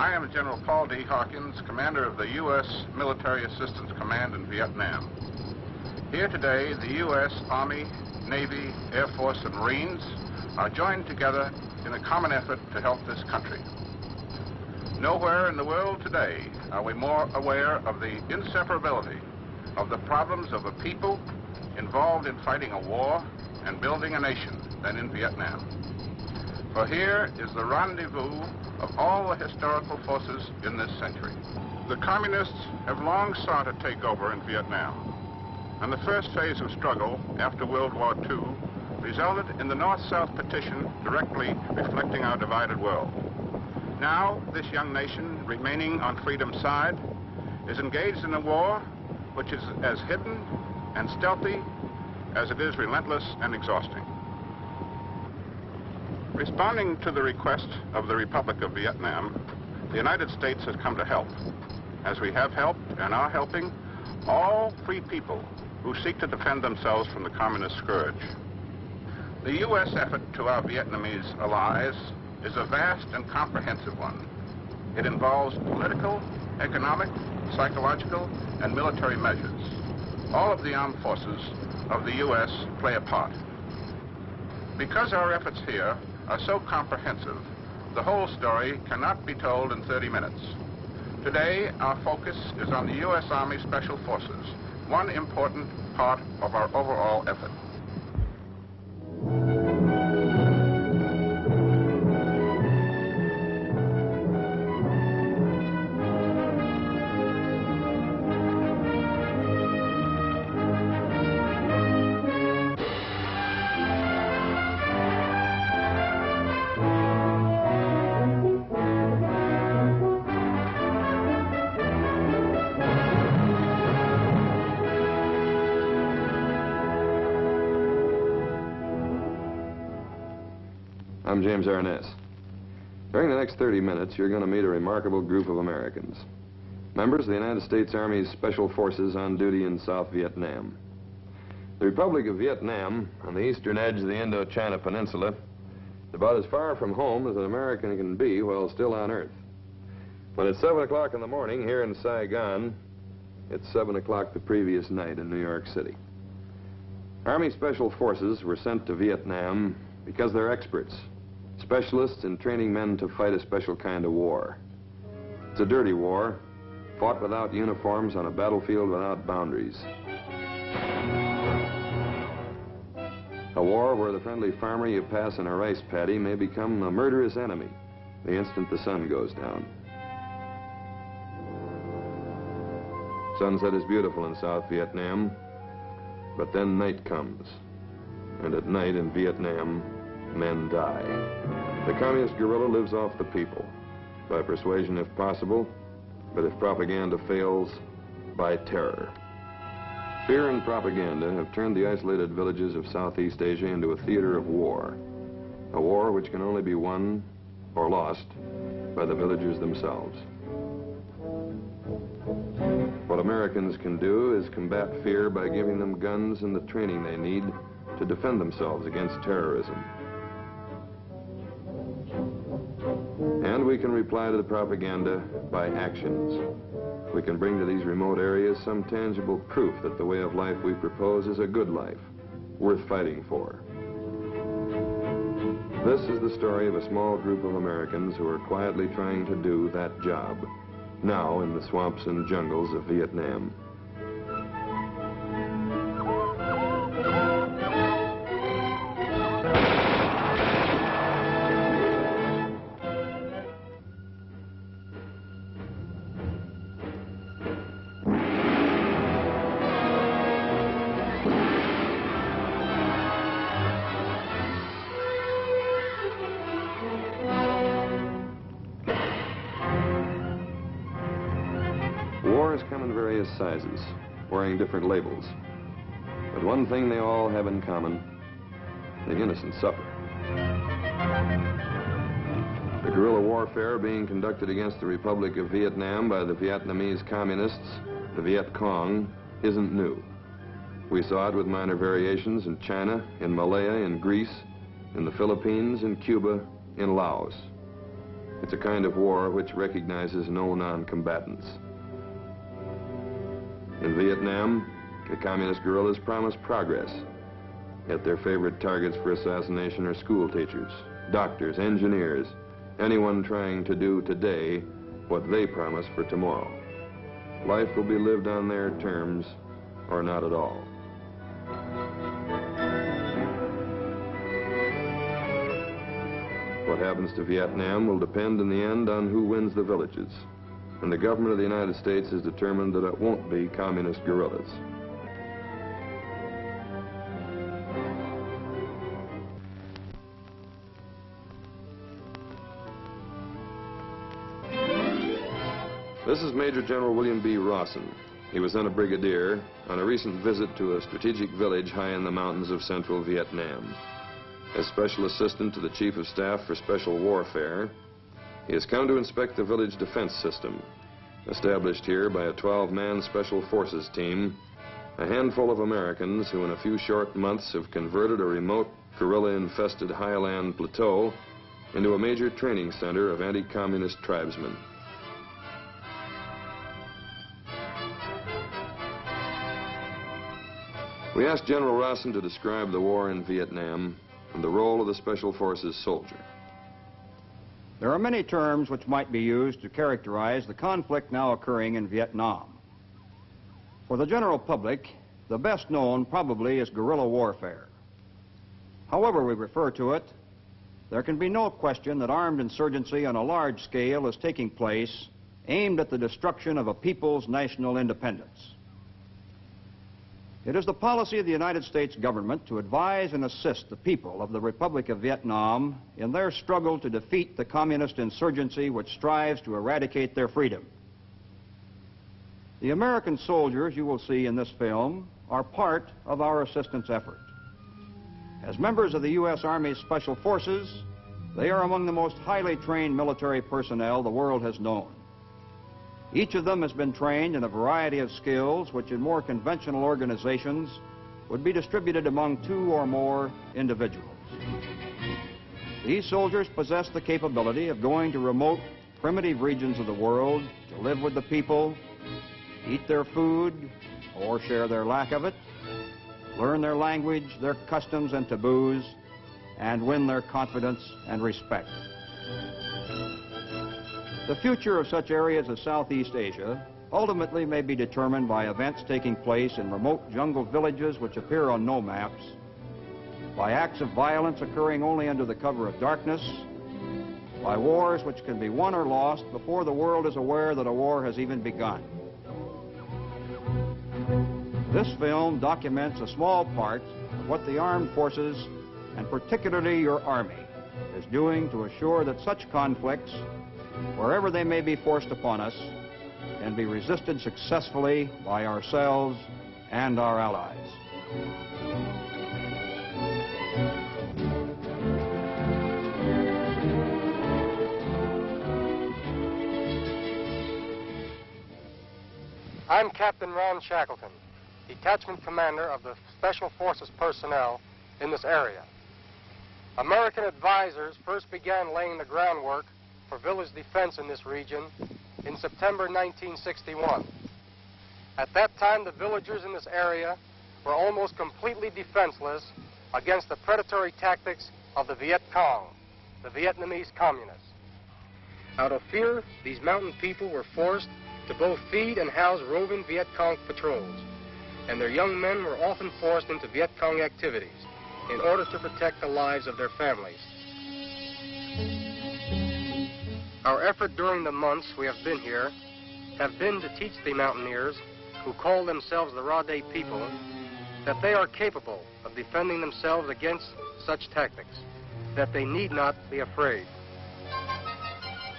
I am General Paul D. Hawkins, commander of the U.S. Military Assistance Command in Vietnam. Here today, the U.S. Army, Navy, Air Force, and Marines are joined together in a common effort to help this country. Nowhere in the world today are we more aware of the inseparability of the problems of a people involved in fighting a war and building a nation than in Vietnam. For here is the rendezvous of all the historical forces in this century. The communists have long sought to take over in Vietnam, and the first phase of struggle after World War II resulted in the North-South petition directly reflecting our divided world. Now, this young nation, remaining on freedom's side, is engaged in a war which is as hidden and stealthy as it is relentless and exhausting. Responding to the request of the Republic of Vietnam, the United States has come to help, as we have helped and are helping all free people who seek to defend themselves from the communist scourge. The U.S. effort to our Vietnamese allies is a vast and comprehensive one. It involves political, economic, psychological, and military measures. All of the armed forces of the U.S. play a part. Because our efforts here are so comprehensive, the whole story cannot be told in 30 minutes. Today, our focus is on the U.S. Army Special Forces, one important part of our overall effort. I'm James Arness. During the next 30 minutes, you're going to meet a remarkable group of Americans, members of the United States Army's Special Forces on duty in South Vietnam. The Republic of Vietnam, on the eastern edge of the Indochina Peninsula, is about as far from home as an American can be while still on Earth. When it's 7 o'clock in the morning here in Saigon, it's 7 o'clock the previous night in New York City. Army Special Forces were sent to Vietnam because they're experts, specialists in training men to fight a special kind of war. It's a dirty war, fought without uniforms on a battlefield without boundaries. A war where the friendly farmer you pass in a rice paddy may become a murderous enemy the instant the sun goes down. Sunset is beautiful in South Vietnam, but then night comes. And at night in Vietnam, men die. The communist guerrilla lives off the people, by persuasion if possible, but if propaganda fails, by terror. Fear and propaganda have turned the isolated villages of Southeast Asia into a theater of war, a war which can only be won or lost by the villagers themselves. What Americans can do is combat fear by giving them guns and the training they need to defend themselves against terrorism. And we can reply to the propaganda by actions. We can bring to these remote areas some tangible proof that the way of life we propose is a good life, worth fighting for. This is the story of a small group of Americans who are quietly trying to do that job, now in the swamps and jungles of Vietnam. Wars come in various sizes, wearing different labels. But one thing they all have in common: the innocent suffer. The guerrilla warfare being conducted against the Republic of Vietnam by the Vietnamese communists, the Viet Cong, isn't new. We saw it with minor variations in China, in Malaya, in Greece, in the Philippines, in Cuba, in Laos. It's It's a kind of war which recognizes no non-combatants. In Vietnam, the communist guerrillas promise progress, yet their favorite targets for assassination are school teachers, doctors, engineers, anyone trying to do today what they promise for tomorrow. Life will be lived on their terms or not at all. What happens to Vietnam will depend in the end on who wins the villages. And the government of the United States is determined that it won't be communist guerrillas. This is Major General William B. Rawson. He was then a brigadier on a recent visit to a strategic village high in the mountains of central Vietnam. As Special Assistant to the Chief of Staff for Special Warfare, he has come to inspect the village defense system, established here by a 12-man Special Forces team, a handful of Americans who in a few short months have converted a remote, guerrilla-infested highland plateau into a major training center of anti-communist tribesmen. We asked General Rawson to describe the war in Vietnam and the role of the Special Forces soldier. There are many terms which might be used to characterize the conflict now occurring in Vietnam. For the general public, the best known probably is guerrilla warfare. However we refer to it, there can be no question that armed insurgency on a large scale is taking place aimed at the destruction of a people's national independence. It is the policy of the United States government to advise and assist the people of the Republic of Vietnam in their struggle to defeat the communist insurgency which strives to eradicate their freedom. The American soldiers you will see in this film are part of our assistance effort. As members of the U.S. Army Special Forces, they are among the most highly trained military personnel the world has known. Each of them has been trained in a variety of skills which in more conventional organizations would be distributed among 2 or more individuals. These soldiers possess the capability of going to remote, primitive regions of the world to live with the people, eat their food or share their lack of it, learn their language, their customs and taboos, and win their confidence and respect. The future of such areas as Southeast Asia ultimately may be determined by events taking place in remote jungle villages which appear on no maps, by acts of violence occurring only under the cover of darkness, by wars which can be won or lost before the world is aware that a war has even begun. This film documents a small part of what the armed forces, and particularly your Army, is doing to assure that such conflicts, wherever they may be forced upon us, can be resisted successfully by ourselves and our allies. I'm Captain Ron Shackleton, Detachment Commander of the Special Forces personnel in this area. American advisors first began laying the groundwork for village defense in this region in September 1961. At that time, the villagers in this area were almost completely defenseless against the predatory tactics of the Viet Cong, the Vietnamese communists. Out of fear, these mountain people were forced to both feed and house roving Viet Cong patrols, and their young men were often forced into Viet Cong activities in order to protect the lives of their families. Our effort during the months we have been here have been to teach the mountaineers, who call themselves the Raw Day people, that they are capable of defending themselves against such tactics, that they need not be afraid.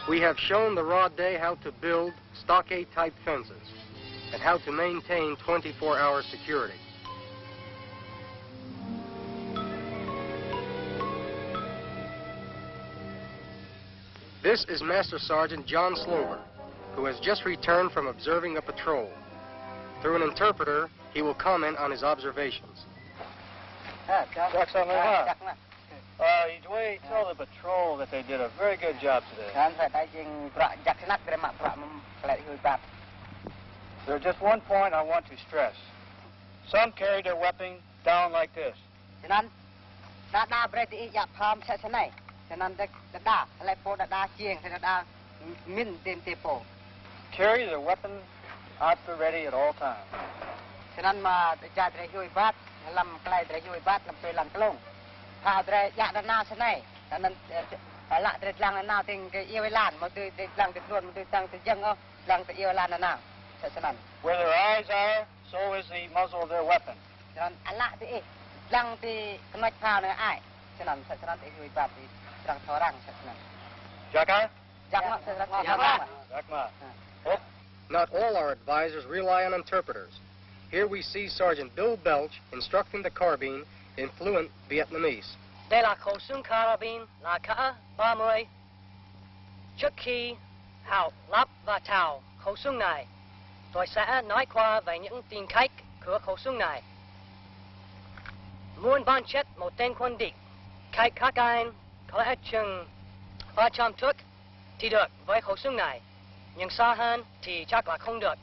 We have shown the Raw Day how to build stockade-type fences and how to maintain 24-hour security. This is Master Sergeant John Slover, who has just returned from observing a patrol. Through an interpreter, he will comment on his observations. Edway, tell the patrol that they did a very good job today. There's just one point I want to stress. Some carried their weapon down like this. Carry their weapon out the ready at all times. Where their eyes are, so is the muzzle of their weapon. Jaka? Not all our advisors rely on interpreters. Here we see Sergeant Bill Belch instructing the carbine in fluent Vietnamese. Đây là khẩu súng carabine là K30. Trước khi Hảo lắp và tháo khẩu súng này, tôi sẽ nói qua về những tính cách của khẩu súng này. Muốn bắn chết một tên quân địch, cách các anh có lẽ chừng 300 thước thì được với khẩu súng này, nhưng xa hơn thì chắc là không được.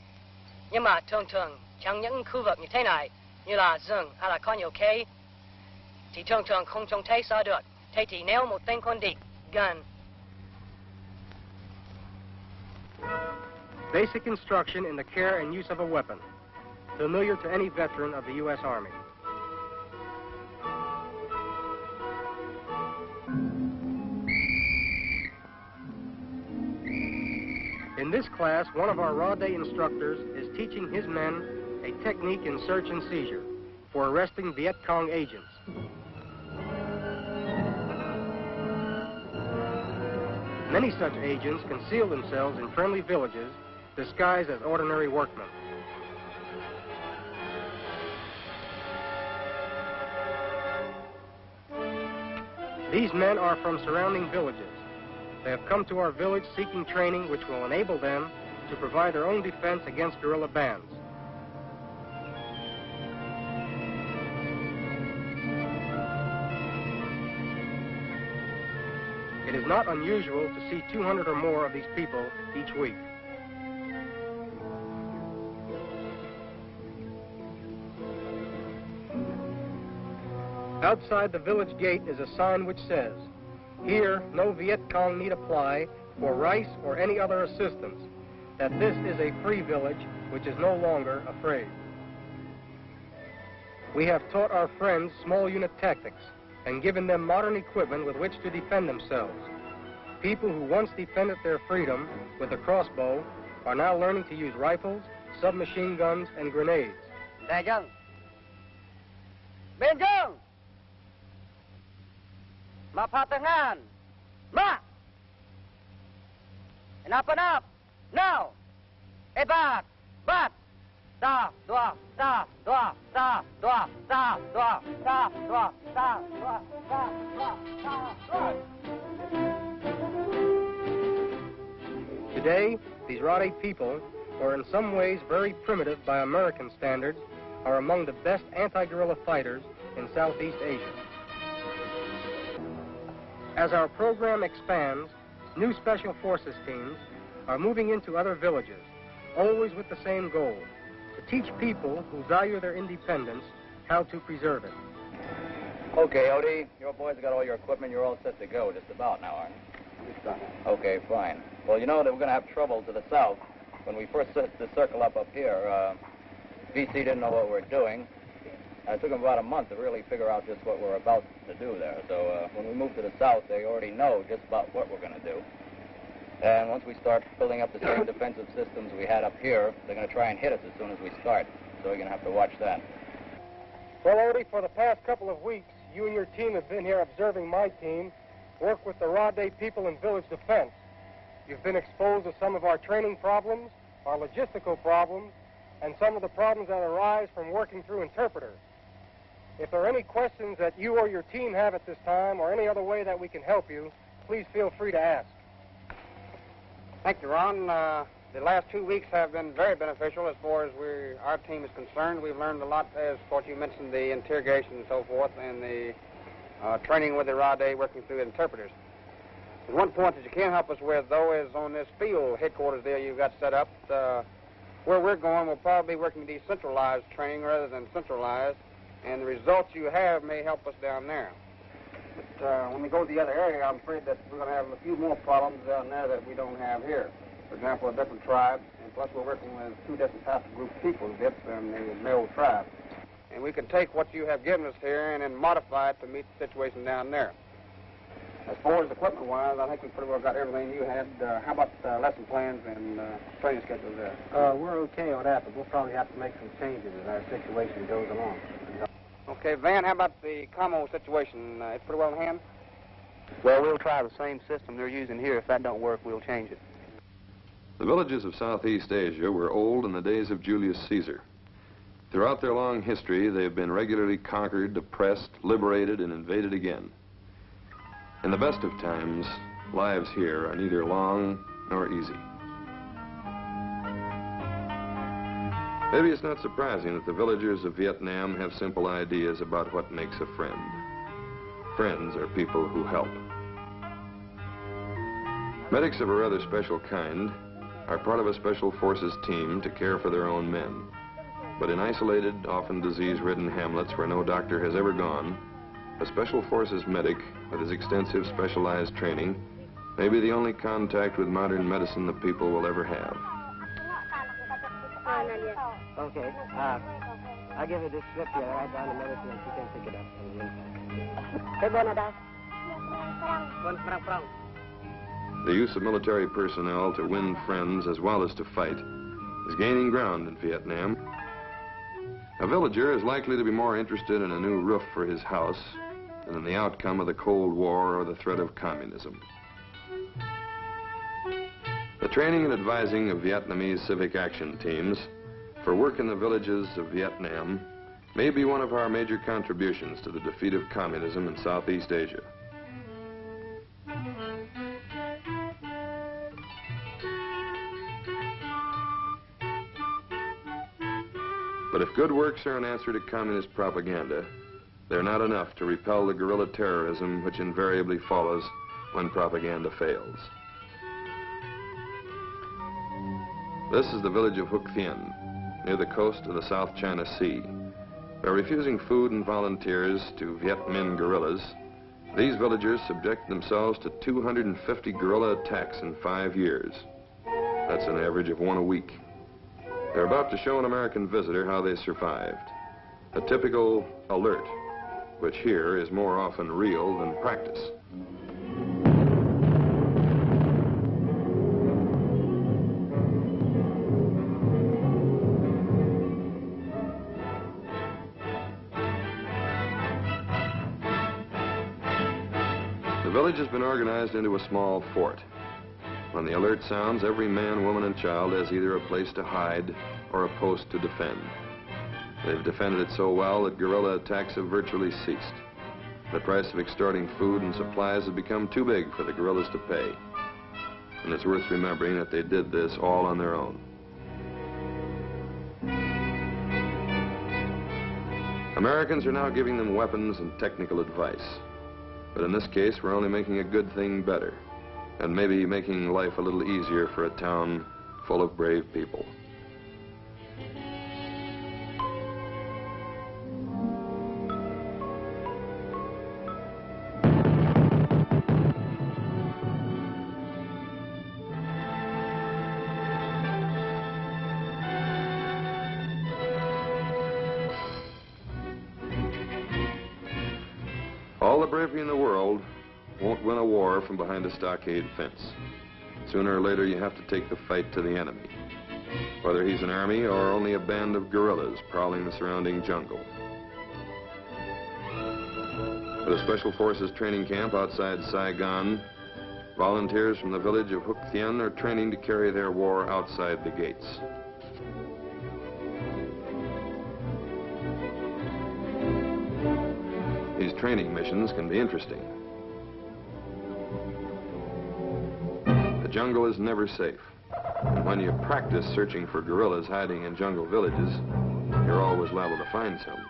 Nhưng mà thường thường trong những khu vực như thế này, như là rừng hay là có nhiều cây, thì thường thường không trông thấy xa được. Thế thì nếu một tên quân địch gần. Basic instruction in the care and use of a weapon, familiar to any veteran of the U.S. Army. In this class, one of our raw day instructors is teaching his men a technique in search and seizure for arresting Viet Cong agents. Many such agents conceal themselves in friendly villages disguised as ordinary workmen. These men are from surrounding villages. They have come to our village seeking training which will enable them to provide their own defense against guerrilla bands. It is not unusual to see 200 or more of these people each week. Outside the village gate is a sign which says, "Here, no Viet Cong need apply for rice or any other assistance, that this is a free village which is no longer afraid." We have taught our friends small unit tactics and given them modern equipment with which to defend themselves. People who once defended their freedom with a crossbow are now learning to use rifles, submachine guns, and grenades. Ma patangan. Ma. And up, now. Ebat. Bat. Da, dua, da, dua, da, dua, da, dua, da, dua, da, dua, da, dua, da, dua. Today, these Rade people, who are in some ways very primitive by American standards, are among the best anti-guerrilla fighters in Southeast Asia. As our program expands, new Special Forces teams are moving into other villages, always with the same goal, to teach people who value their independence how to preserve it. Okay, Odie, your boys got all your equipment. You're all set to go just about now, aren't you? Okay, fine. Well, you know that we're going to have trouble to the south. When we first set the circle up here, VC didn't know what we were doing. And it took them about a month to really figure out just what we're about to do there. So when we move to the south, they already know just about what we're going to do. And once we start building up the same defensive systems we had up here, they're going to try and hit us as soon as we start. So you're going to have to watch that. Well, Odie, for the past couple of weeks, you and your team have been here observing my team work with the Rade people in village defense. You've been exposed to some of our training problems, our logistical problems, and some of the problems that arise from working through interpreters. If there are any questions that you or your team have at this time, or any other way that we can help you, please feel free to ask. Thank you, Ron. The last 2 weeks have been very beneficial as far as our team is concerned. We've learned a lot, as what you mentioned, the interrogation and so forth, and the training with the Rade, working through interpreters. There's one point that you can help us with, though, is on this field headquarters there you've got set up. Where we're going, we'll probably be working decentralized training rather than centralized, and the results you have may help us down there. But when we go to the other area, I'm afraid that we're going to have a few more problems down there that we don't have here. For example, a different tribe, and plus we're working with two different types of group people, the Dips and the Mill tribe. And we can take what you have given us here and then modify it to meet the situation down there. As far as equipment-wise, I think we pretty well got everything you had. How about lesson plans and training schedules there? We're okay on that, but we'll probably have to make some changes as our situation goes along. Okay, Van, how about the commo situation? It's pretty well in hand? Well, we'll try the same system they're using here. If that don't work, we'll change it. The villages of Southeast Asia were old in the days of Julius Caesar. Throughout their long history, they've been regularly conquered, oppressed, liberated, and invaded again. In the best of times, lives here are neither long nor easy. Maybe it's not surprising that the villagers of Vietnam have simple ideas about what makes a friend. Friends are people who help. Medics of a rather special kind are part of a special forces team to care for their own men. But in isolated, often disease-ridden hamlets where no doctor has ever gone, a special forces medic with his extensive specialized training may be the only contact with modern medicine the people will ever have. Okay. I'll give her this slip here. Write down the medicine and she can pick it up. The use of military personnel to win friends as well as to fight is gaining ground in Vietnam. A villager is likely to be more interested in a new roof for his house than in the outcome of the Cold War or the threat of communism. The training and advising of Vietnamese civic action teams for work in the villages of Vietnam may be one of our major contributions to the defeat of communism in Southeast Asia. But if good works are an answer to communist propaganda, they're not enough to repel the guerrilla terrorism which invariably follows when propaganda fails. This is the village of Hoc Thien, near the coast of the South China Sea. By refusing food and volunteers to Viet Minh guerrillas, these villagers subject themselves to 250 guerrilla attacks in 5 years. That's an average of 1 a week. They're about to show an American visitor how they survived. A typical alert, which here is more often real than practice. The village has been organized into a small fort. When the alert sounds, every man, woman, and child has either a place to hide or a post to defend. They've defended it so well that guerrilla attacks have virtually ceased. The price of extorting food and supplies has become too big for the guerrillas to pay. And it's worth remembering that they did this all on their own. Americans are now giving them weapons and technical advice. But in this case, we're only making a good thing better, and maybe making life a little easier for a town full of brave people. All the bravery in the world won't win a war from behind a stockade fence. Sooner or later, you have to take the fight to the enemy, whether he's an army or only a band of guerrillas prowling the surrounding jungle. At a Special Forces training camp outside Saigon, volunteers from the village of Hoc Thien are training to carry their war outside the gates. These training missions can be interesting. The jungle is never safe. And when you practice searching for guerrillas hiding in jungle villages, you're always liable to find some.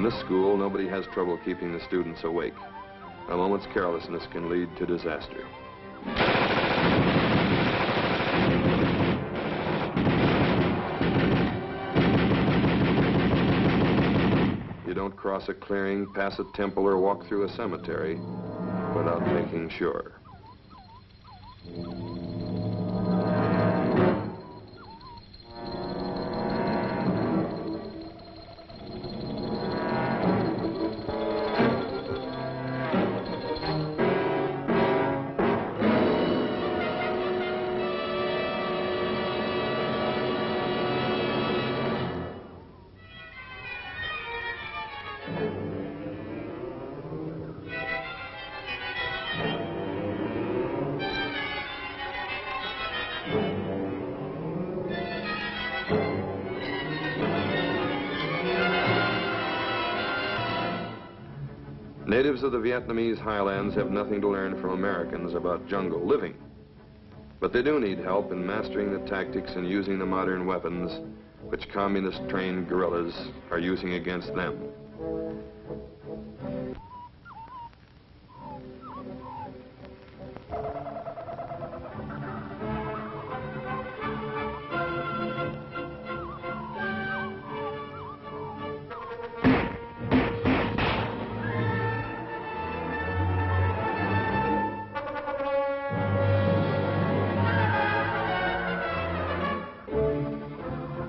In this school, nobody has trouble keeping the students awake. A moment's carelessness can lead to disaster. You don't cross a clearing, pass a temple, or walk through a cemetery without making sure. Natives of the Vietnamese highlands have nothing to learn from Americans about jungle living. But they do need help in mastering the tactics and using the modern weapons which communist-trained guerrillas are using against them.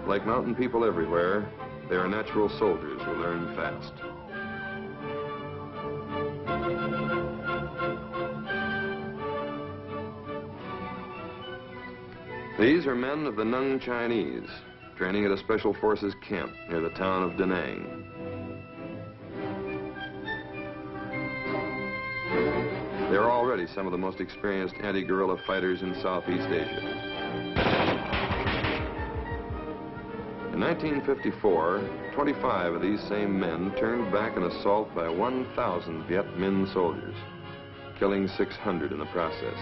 Like mountain people everywhere, they are natural soldiers who learn fast. These are men of the Nung Chinese, training at a special forces camp near the town of Da Nang. They are already some of the most experienced anti-guerrilla fighters in Southeast Asia. In 1954, 25 of these same men turned back an assault by 1,000 Viet Minh soldiers, killing 600 in the process.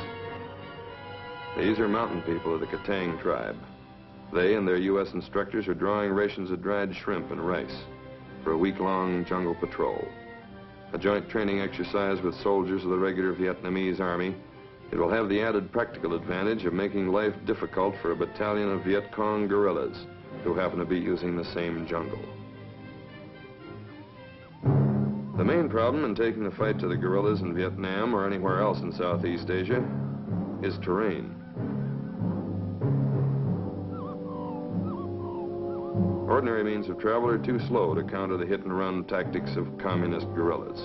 These are mountain people of the Katang tribe. They and their U.S. instructors are drawing rations of dried shrimp and rice for a week-long jungle patrol. A joint training exercise with soldiers of the regular Vietnamese Army. It will have the added practical advantage of making life difficult for a battalion of Viet Cong guerrillas who happen to be using the same jungle. The main problem in taking the fight to the guerrillas in Vietnam or anywhere else in Southeast Asia is terrain. Ordinary means of travel are too slow to counter the hit-and-run tactics of communist guerrillas.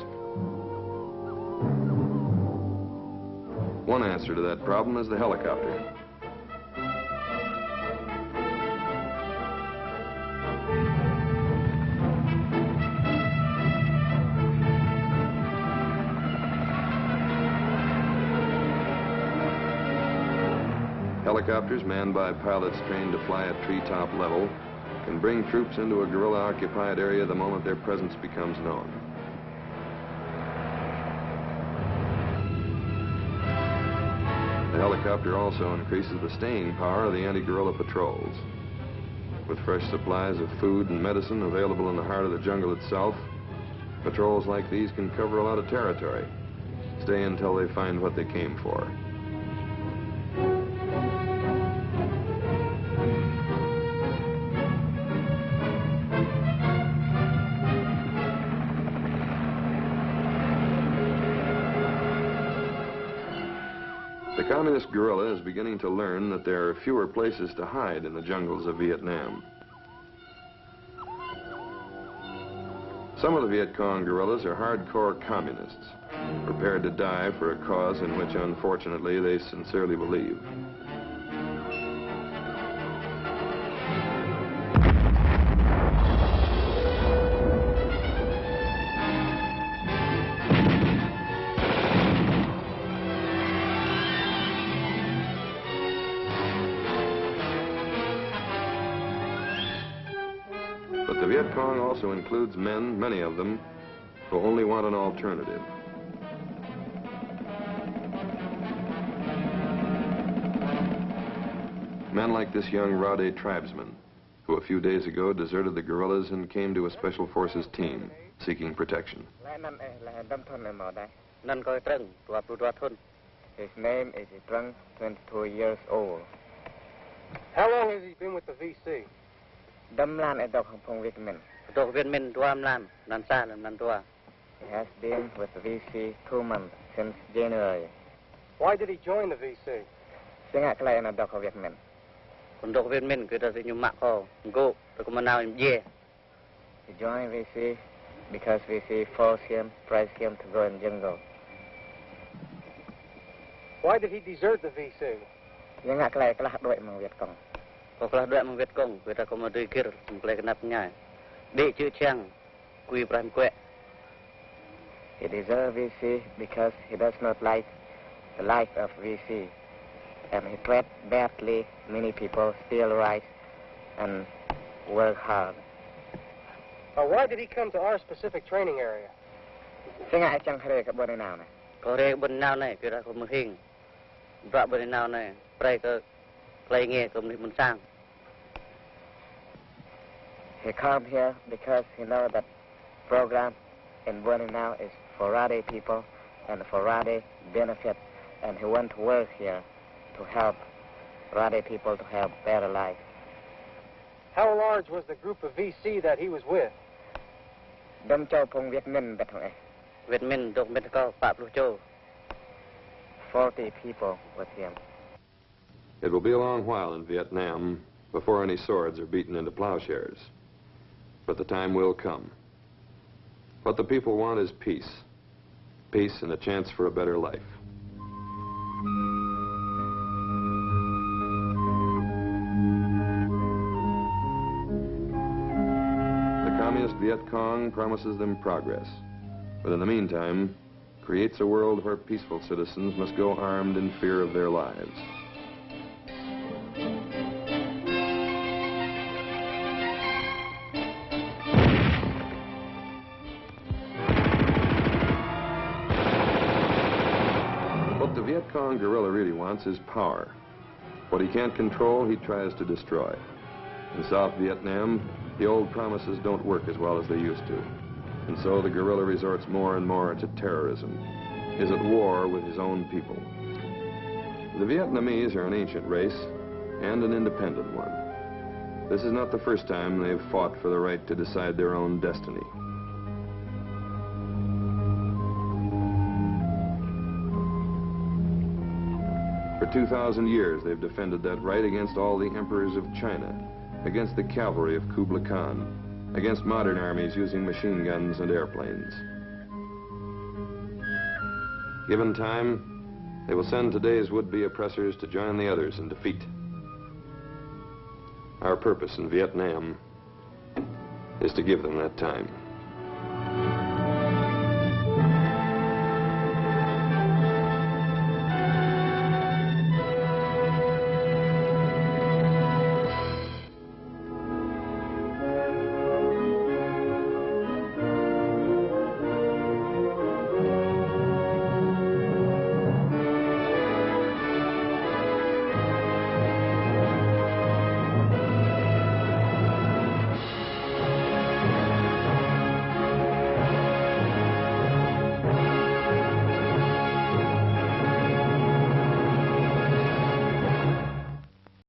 One answer to that problem is the helicopter. Helicopters manned by pilots trained to fly at treetop level can bring troops into a guerrilla-occupied area the moment their presence becomes known. The helicopter also increases the staying power of the anti-guerrilla patrols. With fresh supplies of food and medicine available in the heart of the jungle itself, patrols like these can cover a lot of territory, stay until they find what they came for. The communist guerrilla is beginning to learn that there are fewer places to hide in the jungles of Vietnam. Some of the Viet Cong guerrillas are hardcore communists, prepared to die for a cause in which, unfortunately, they sincerely believe. But the Viet Cong also includes men, many of them, who only want an alternative. Men like this young Rade tribesman, who a few days ago deserted the guerrillas and came to a Special Forces team seeking protection. His name is Trung, 22 years old. How long has he been with the VC? Đâm lan ở độc Hồng Việt Minh. Độc Việt Minh 2 năm, nan xa nan tua. He has been with the VC 2 months since January. Why did he join the VC? Singak lain ở độc Việt Minh. Còn Độc Việt Minh cứ ta sẽ nhung mạng kho, go, tôi cũng nào yeah. He joined VC because VC forced him, pressed him to go in jungle. Why did he desert the VC? Singak lain kelah duit mang Việt Cong. Có kelah duit mang Việt Cong, người ta có mà đưa kir, mulai kenap nyai. Để chữ chang, quy prime quẹ. He deserted VC because he does not like the life of VC. And he treat badly many people, steal rice, and work hard. Why did he come to our specific training area? Singak chang khare ka bone nào này. Có re bên nào này, người ta có mà hình. Bạ bên nào này, pray cơ, play nghe cũng đi muốn sang. He come here because he know that program in Buenao is for Rade people and for Rade benefit, and he want to work here to help Rade people to have better life. How large was the group of VC that he was with? Đâm châu phong Việt Minh bet hong. Việt Minh độc biết có Phạm Lưu Châu. 40 people with him. It will be a long while in Vietnam before any swords are beaten into plowshares. But the time will come. What the people want is peace. Peace and a chance for a better life. The Communist Viet Cong promises them progress, but in the meantime, creates a world where peaceful citizens must go armed in fear of their lives. What the Viet Cong guerrilla really wants is power. What he can't control, he tries to destroy. In South Vietnam, the old promises don't work as well as they used to. And so the guerrilla resorts more and more to terrorism, is at war with his own people. The Vietnamese are an ancient race and an independent one. This is not the first time they've fought for the right to decide their own destiny. For 2,000 years, they've defended that right against all the emperors of China, against the cavalry of Kublai Khan, against modern armies using machine guns and airplanes. Given time, they will send today's would-be oppressors to join the others in defeat. Our purpose in Vietnam is to give them that time.